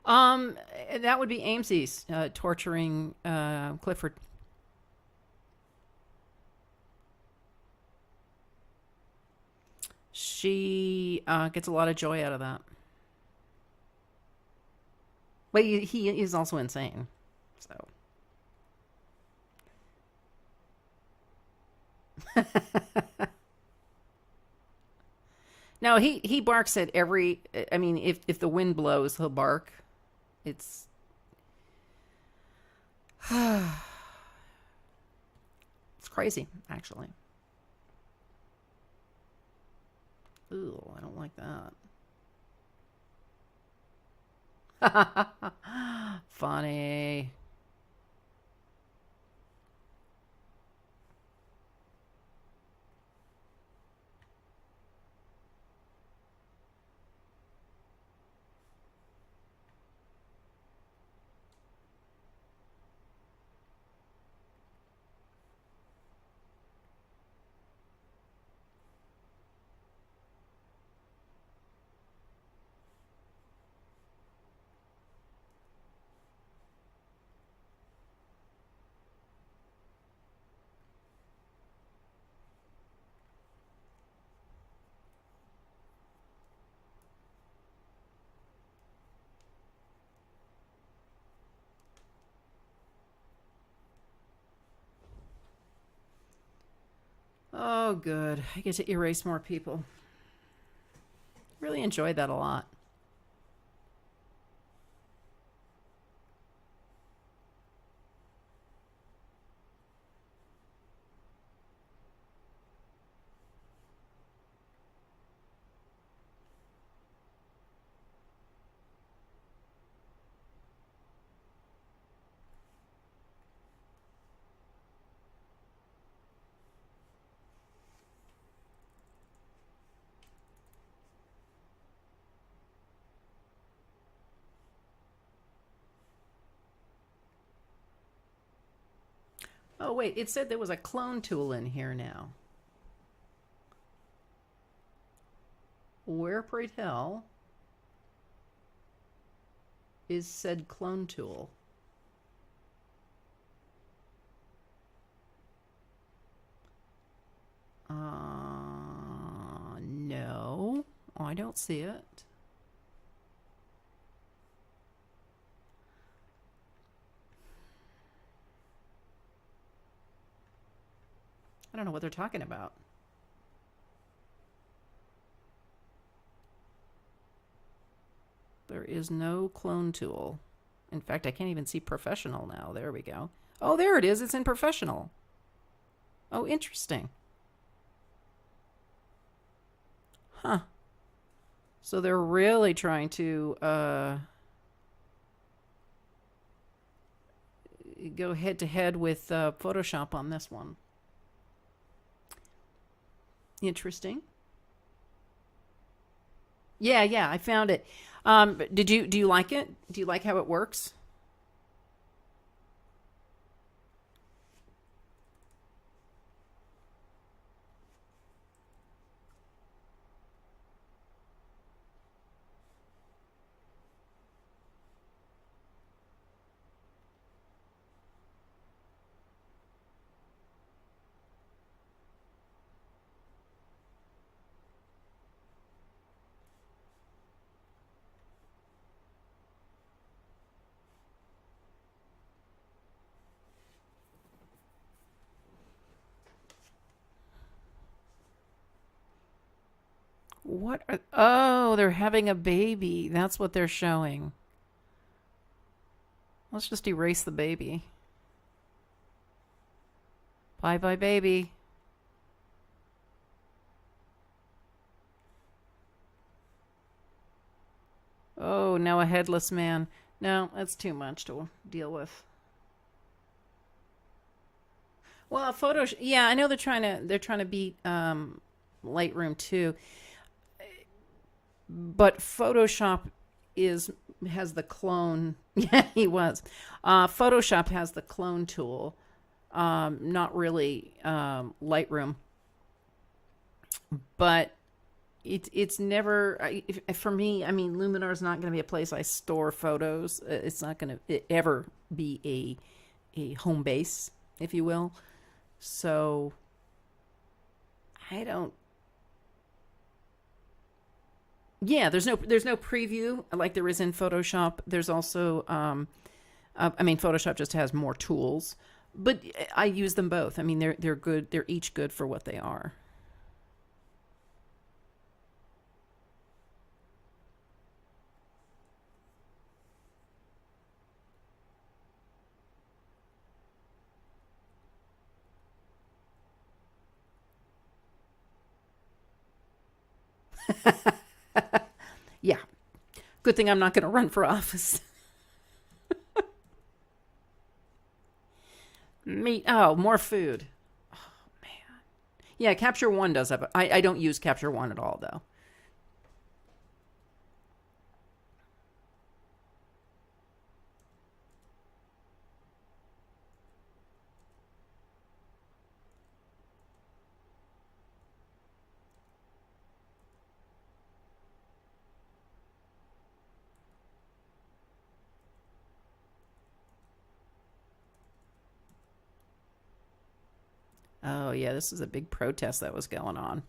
Speaker 1: Um, that would be Amesey's torturing Clifford. She gets a lot of joy out of that. But he is also insane. So. No, he barks at every. I mean, if the wind blows, he'll bark. It's. It's crazy, actually. Ooh, I don't like that. Funny. Oh, good. I get to erase more people. Really enjoyed that a lot. Oh, wait, it said there was a clone tool in here now. Where, pray tell, is said clone tool? No, I don't see it. I don't know what they're talking about. There is no clone tool. In fact, I can't even see professional now. There we go. Oh, there it is. It's in professional. Oh, interesting. Huh. So they're really trying to go head to head with Photoshop on this one. Interesting. Yeah, yeah, I found it. Do you like it? Do you like how it works? Oh, they're having a baby. That's what they're showing. Let's just erase the baby. Bye bye, baby. Oh, now a headless man. No, that's too much to deal with. Well, yeah, I know they're trying to beat Lightroom too, but Photoshop is has the clone. Yeah, he was. Photoshop has the clone tool, not really Lightroom, but it's never for me. I mean, Luminar is not going to be a place I store photos. It's not going to ever be a home base, if you will. So I don't. Yeah, there's no preview like there is in Photoshop. There's also I mean, Photoshop just has more tools, but I use them both. I mean, they're good. They're each good for what they are. Yeah, good thing I'm not going to run for office. Meat. Oh, more food. Man. Yeah, Capture One does have. I don't use Capture One at all though. Oh yeah, this is a big protest that was going on.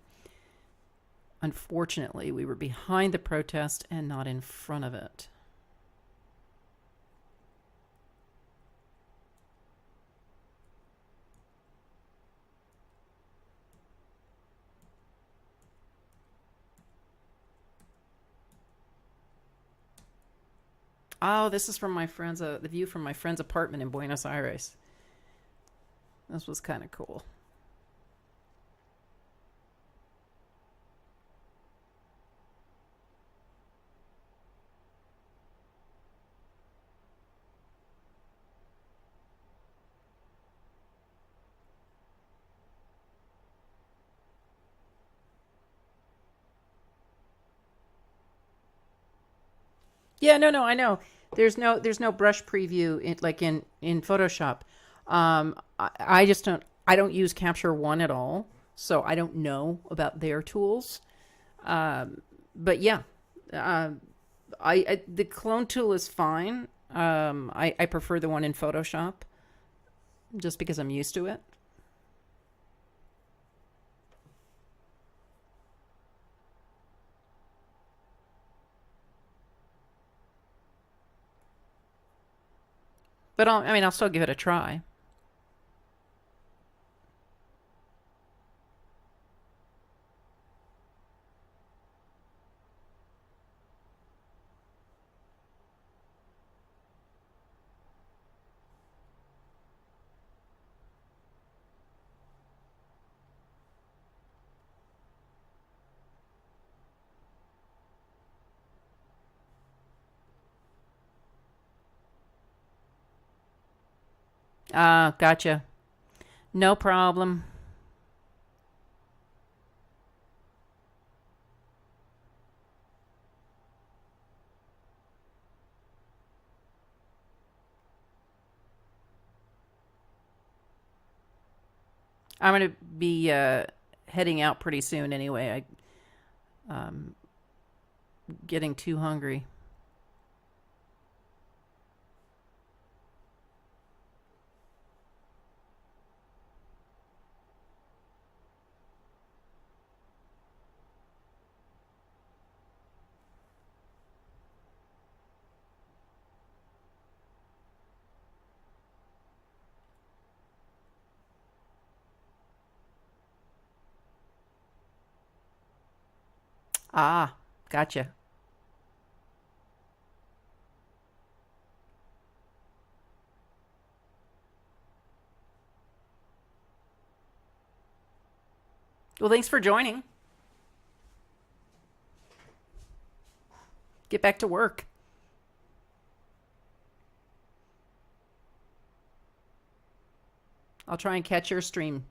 Speaker 1: Unfortunately, we were behind the protest and not in front of it. Oh, this is from my friend's the view from my friend's apartment in Buenos Aires. This was kind of cool. Yeah, no, no, I know. There's no brush preview in Photoshop. I just don't use Capture One at all, so I don't know about their tools. But yeah, uh, the clone tool is fine. I prefer the one in Photoshop just because I'm used to it. But I mean, I'll still give it a try. Ah, gotcha. No problem. I'm gonna be heading out pretty soon anyway. I'm getting too hungry. Ah, gotcha. Well, thanks for joining. Get back to work. I'll try and catch your stream.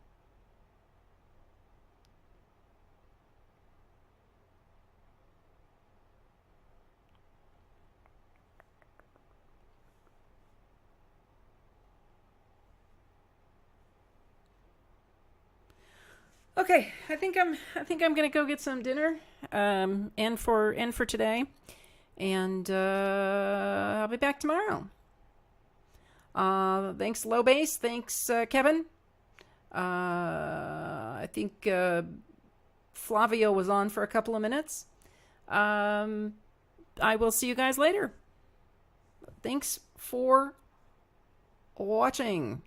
Speaker 1: Okay, I think I'm gonna go get some dinner. And for today, and I'll be back tomorrow. Thanks, Low Base. Thanks, Kevin. I think Flavio was on for a couple of minutes. Um, I will see you guys later. Thanks for watching.